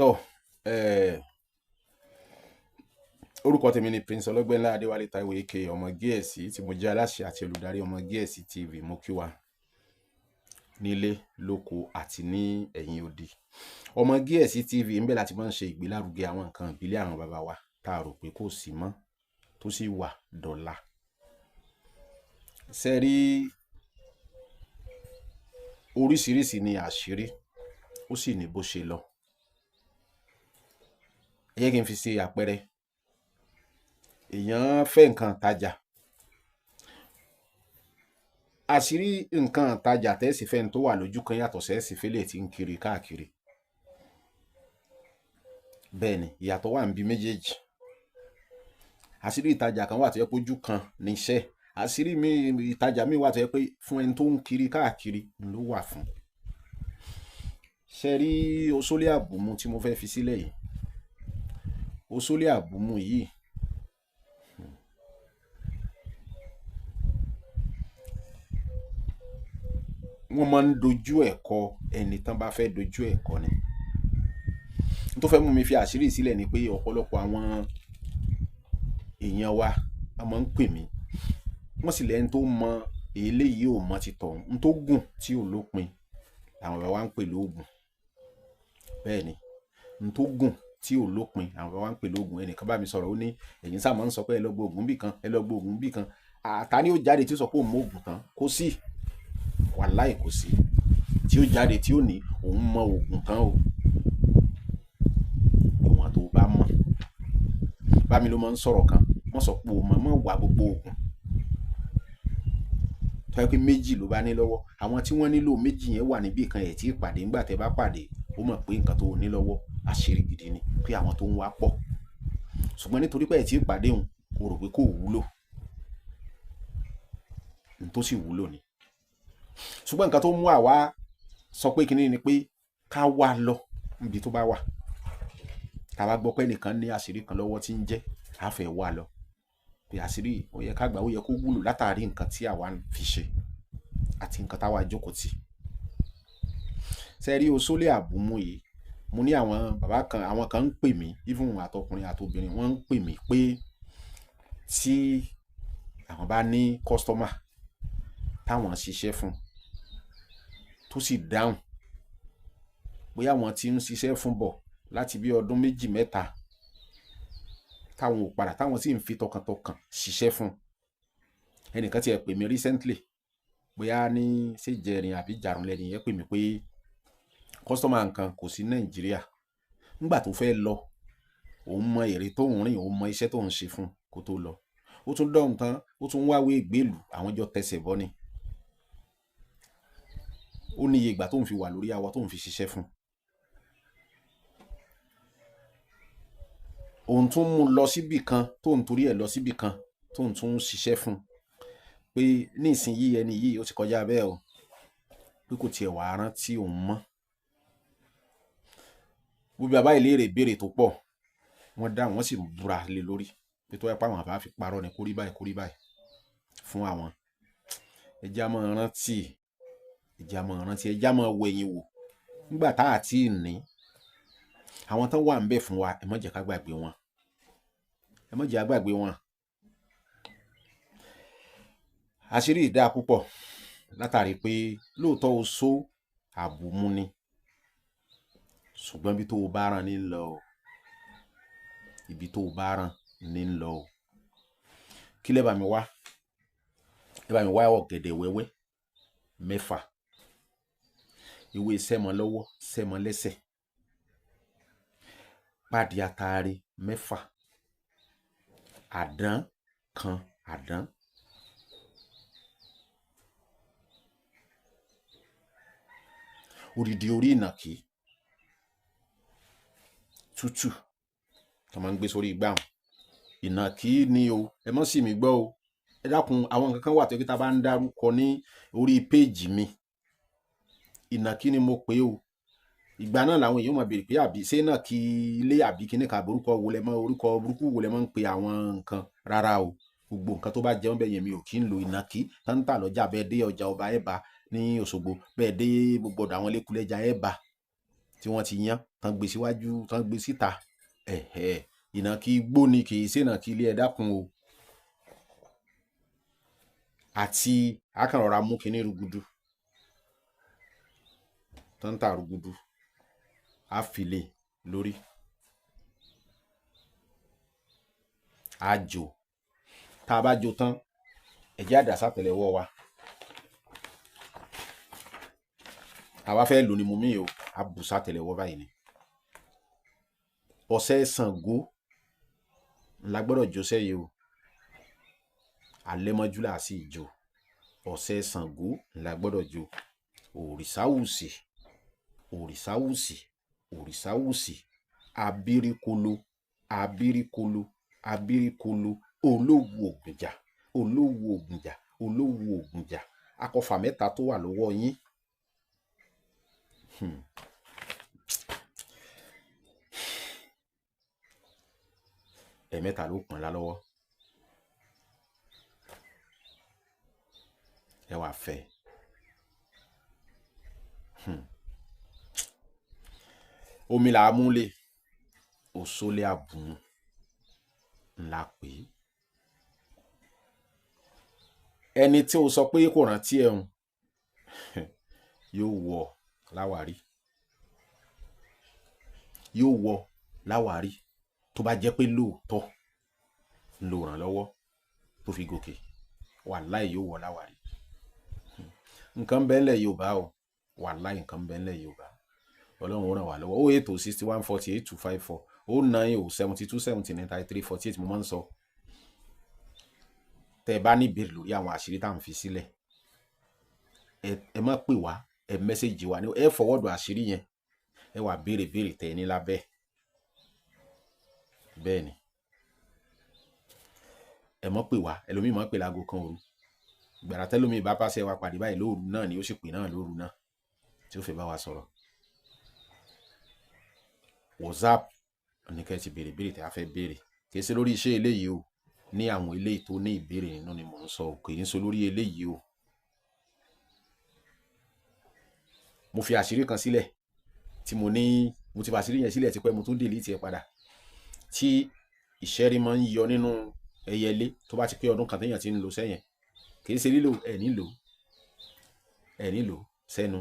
tọ́ orúkọ tèmi ni Prince Ọlọ́gbẹ́nlá Adéwálé Táíwò aka ọmọ Gẹ̀ẹ́sì tí mo jẹ́ aláṣẹ àti olùdarí ọmọ Gẹ̀ẹ́sì TV. mo kí wa nílé lóko àti ní ẹ̀yìn odi. ọmọ Gẹ̀ẹ́sì TV ń bẹ láti máa ń ṣe ìgbélárugẹ àwọn nǹkan ìbílẹ̀ àwọn bàbá wa tá a rò pé kò sí mọ́ tó sì wà dọ̀la. ṣe rí oríṣiríṣi ni àṣírí ó sì ní bó ṣe lọ. ẹ jẹ́ kí n fi ṣe àpẹẹrẹ. èèyàn fẹ́ nǹkan tajà, àṣírí nǹkan tajà tẹ́sí fẹ́ni tó wà lójú kan yàtọ̀ sẹ́ẹ̀sì fẹ́lẹ̀ tí ń kiri káàkiri. bẹ́ẹ̀ ni ìyàtọ̀ wà níbi méjèèjì. àṣírí ìtajà kan wà tó yẹ pé ojú kan níṣẹ́, àṣírí ìtajà míì wà tó yẹ pé fún ẹni tó ń kiri káàkiri ló wà fún. ṣe rí Òṣòlé Àbùmú tí mo fẹ́ fi sílẹ̀ yìí, Òṣòlé Àbùmú yìí wọ́n máa ń dojú ẹ̀kọ́ ẹni tán bá fẹ́ dojú ẹ̀kọ́ ni. tó fẹ́ mú mi fi àṣírí sílẹ̀ ni pé ọ̀pọ̀lọpọ̀ àwọn èèyàn wa a máa ń pè mí, wọ́n sì lẹ́ni tó mọ eléyìí ò mọ ti tọ̀hún, n tó gùn tí ò lópin àwọn bàbá wa ń pè lóògùn. bẹ́ẹ̀ ni n tó gùn tí ò lópin àwọn bàbá wa ń pè lóògùn. ẹnìkan bá mi sọ̀rọ̀ ó ní ẹ̀yin sáà máa ń sọ pé ẹ lọ gbọ́ ògùn bì kan, ẹ lọ gbọ́ ògùn bì kan. àtà ni ó jáde tí ó sọ pé òun mọ ògùn tán? kò sí, wàláì kò sí tí ó jáde tí ó ní òun mọ ògùn tán o. ìwọ̀n tó bá mọ̀. bá mi ló máa ń sọ̀rọ̀ kan, wọ́n sọ pé o mọ̀ wá gbogbo ògùn tó yẹ pé méjì ló bá ní lọ́wọ́. àwọn tí wọ́n nílò méjì yẹn wà níbì kan ẹ̀ tí ì pàdé. ńgbà tẹ́ bá pàdé ó mọ̀ pé nǹkan tó ní lọ́wọ́ àṣírí gidi ni, pé àwọn tó ń wá pọ̀. ṣùgbọ́n nítorí pé ẹ̀ tí ì pàdé òun kò rò pé kò wúlò, n tó sì wúlò ni. ṣùgbọ́n nǹkan tó mú àwa sọ pé kinní ni pé ká wá lọ níbi tó bá wà. tá a bá gbọ́ pé nìkan ní àṣírí kan lọ́wọ́ tí ń jẹ́, a fẹ́ wá lọ pé àṣírí ó yẹ ká gbà, ó yẹ kó wúlò látàrí nǹkan tí àwa ń fi ṣe àti nǹkan táwa jókòó tì. ṣe rí Òṣòlé Àbùmú yìí, mo ní àwọn bàbá kan, àwọn kan ń pè mí, even àtọkùnrin àtobìnrin, wọ́n ń pè mí pé tí àwọn bá ní kọ́sítọ́mà táwọn ṣiṣẹ́ fún tó sì dáhùn, bóyá àwọn tí ń ṣiṣẹ́ fún bọ̀ láti bí ọdún 2-3 táwọn ò padà, táwọn sì ń fi tọkàntọkàn ṣiṣẹ́ fún. ẹnìkan tiẹ̀ pè mí recently, bóyá ní ṣèjẹrin àbí jàrún lẹ́ni yẹn pè mí pé kọ́sítọ́mà nǹkan kò sí Nàìjíríà, nígbà tó fẹ́ lọ òun mọ èrè tó ń rìn, òun mọ iṣẹ́ tó ń ṣe fún kó tó lọ. ó tún dọ̀hún tán, ó tún wáwé ìgbélùú, àwọn jọ tẹsẹ̀ bọ́ ni. ó ní iye ìgbà tó ń fi wà lórí awọ tó ń fi ṣiṣẹ́ fún. òun tún mú lọ síbì kan tó ń torí ẹ̀ lọ síbì kan tó ń tún ṣiṣẹ́ fún, pé nísìnyí ẹni yìí ó ti kọjá bẹ́ẹ̀ o, pé kò tiẹ̀ wà rántí òun mọ́. gbogbo bàbá ìlérè béèrè tó pọ̀, wọ́n dá wọ́n sì búra lé lórí pé tó yẹ pé àwọn àbá fi parọ́ ni kórí báyìí fún àwọn. ẹjẹ́ á máa rántí, ẹjẹ́ á máa rántí, ẹjẹ́ á máa wo ẹ̀yìn wò nígbà tá à tí ì ní. àwọn tán wà ń bẹ̀ fún wa, ẹ má jẹ́ ká gbàgbé wọn, ẹ má jẹ́ á gbàgbé wọn. àṣírí ìdá púpọ̀ látàrí pé lóòótọ́ Òṣòlé Àbùmú ni, ṣùgbọ́n ibi tó o bá rán ní lọ o, ibi tó o bá rán ní lọ o. kí lẹ bá mi wá? ẹ bá mi wá ọ̀gẹ̀dẹ̀ wẹ́wẹ́ 6, ewé sẹ́mọ lọ́wọ́ sẹ́mọ lẹ́sẹ̀, páàdì àtàrí 6, àdán kan, àdán, odidi orí ìnàkí tútù tó máa ń gbé sórí igbá wọn. ìnàkí ni o, ẹ mọ́ sì mí gbọ́ o. ẹ dákun, àwọn nǹkan kan wà tó kí tá bá ń dárúkọ ní orí péèjì mi, ìnàkí ni mo pè o. ìgbà náà làwọn èèyàn máa béèrè pé àbí ṣé náà kí ilé àbí kíní kan orúkọ wo lẹ mọ, orúkọ burúkú wo lẹ mọ ń pe àwọn nǹkan. rárá o, gbogbo nǹkan tó bá jẹun bẹ́ẹ̀ yẹn mi ò kí ń lo ìnàkí. táńtà lọ́jà bẹ́ẹ̀ dé ọjà ọba ẹ̀ bá ní Òṣogbo, bẹ́ẹ̀ dé gbogbo ọ̀dọ̀ àwọn Elékùlẹ́jà ẹ̀ bá tí wọ́n ti yán tán gbé síwájú tán gbé síta ìnàkí igbó ni kì í ṣe ìnàkí ilé ẹ dákun o. àti akànrọ̀ra mú kinní rúgudu tán tà rúgudu á file lórí á jò, tá a bá jò tán ẹ̀jẹ̀ àdá sátẹ̀lẹ́wọ́ wa, àwa fẹ́ lò ní mú mi o, á bù sátẹ̀lẹ́wọ́ báyìí ni. ọṣẹ Ṣàngó ńlá gbọ́dọ̀ jó sẹ́yìí o, alẹ́mọ́jú là á sì jó. ọṣẹ Ṣàngó ńlá gbọ́dọ̀ jó. òrìṣàwùsì òrìṣàwùsì òrìṣàwùsì abirikolo abirikolo abirikolo olówù ògùnjà olówù ògùnjà olówù ògùnjà akọfà mẹ́ta tó wà lọ́wọ́ yín. ẹ̀mẹ́ta ló pọ̀n lá lọ́wọ́, ẹ wá fẹ́. omi là á múlẹ̀ òṣòlẹ̀ àbùn ńlá pé ẹni tí o sọ pé kò rántí ẹ̀hún yóò wọ láwárí, yóò wọ láwárí tó bá jẹ́ pé lóòótọ́ ń lo ìrànlọ́wọ́ tó fi gòkè, wàláì yóò wọ láwárí. nǹkan bẹ́ẹ̀ ńlẹ̀ Yorùbá o, wàláì nǹkan bẹ́ẹ̀ ńlẹ̀ Yorùbá. Ọlọ́run ó ràn wá lọ́wọ́. 08061488254 09072709348 mo máa ń sọ. tẹ́ ẹ bá ní ìbéèrè lórí àwọn àṣírí tá à ń fi sílẹ̀, ẹ má pè wá, ẹ mẹ́sẹ̀jì wa, ẹ fọwọ́dù àṣírí yẹn, ẹ wá béèrè tẹ́ ẹ ní lábẹ́. bẹ́ẹ̀ ni ẹ má pè wá, ẹlòmíì má pè láago kan òru, gbàrà tẹ́lòmíì bá pàṣẹ wa pàdé báyìí lóru náà ni ó sì pè náà lóru náà tí ó fi bá wa sọ̀rọ̀. WhatsApp ní kẹ́ ti béèrè tẹ́ a fẹ́ béèrè, kì í ṣe lórí iṣẹ́ eléyìí o, ní àwọn eléyìí tó ní ìbéèrè nínú ni mò ń sọ, kì í ṣe lórí eléyìí o. mo fi àṣírí kan sílẹ̀ tí mo ti fi àṣírí yẹn sílẹ̀ tipẹ́, mo tún delete ẹ̀ padà, tí ìṣẹ́rí máa ń yọ nínú ẹyẹlé tó bá ti pé ọdún kan téèyàn ti ń lo sẹ́yìn, kì í ṣe lílo ẹ̀ nílò sẹ́nu.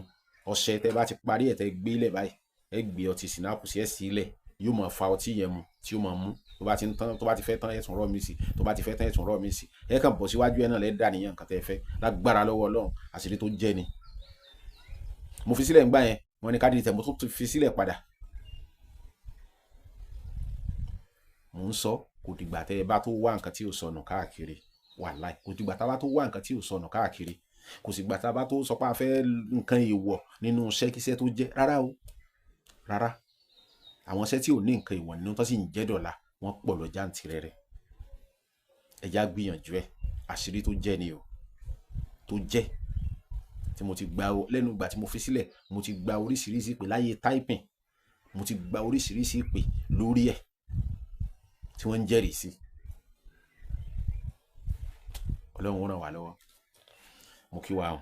ọṣẹ tẹ́ bá ti parí ẹ̀ tẹ́ gbé lẹ̀ báyìí, ẹ gbé ọtí sinapu sí ẹ sílẹ̀, yóò máa fa ọtí yẹn mu tí ó máa mú, tó bá ti fẹ́ tán ẹ tún rọ́ mi sí, tó bá ti fẹ́ tán ẹ tún rọ́ mi sí, ẹ kàn bọ̀ síwájú ẹ náà lẹ́dà níyàn nǹkan tẹ́ fẹ́, lágbára lọ́wọ́ Ọlọ́run àṣírí tó jẹ́ ni. mo fi sílẹ̀ ńgbà yẹn, wọ́n ní ká dìtẹ̀, mo tún fi sílẹ̀ padà. mo ń sọ kò dìgbà tẹ́ ẹ bá tó wá nǹkan tí ò sọnù káàkiri, wàláì kò dìgbà tá a bá tó wá nǹkan tí ò sọnù káàkiri, kò sì gbà tá a bá tó sọ pé a fẹ́ nǹkan èèwọ̀ nínú iṣẹ́kíṣẹ́ tó jẹ́, rárá o, rárá. àwọn iṣẹ́ tí ò ní nǹkan èèwọ̀ nínú tó sì ń jẹ́ dọ̀la wọ́n pọ̀ lọ jàǹtìrẹrẹ. ẹja gbìyànjú ẹ̀, àṣírí tó jẹ́ ni o, tó jẹ́ tí mo ti gba lẹ́nu ìgbà tí mo fi sílẹ̀, mo ti gba oríṣiríṣi ìpè láyé typing, mo ti gba oríṣiríṣi ìpè lórí ẹ̀ tí wọ́n ń jẹ́rìí sí. Ọlọ́run ó ràn wá lọ́wọ́. mo kí wa o.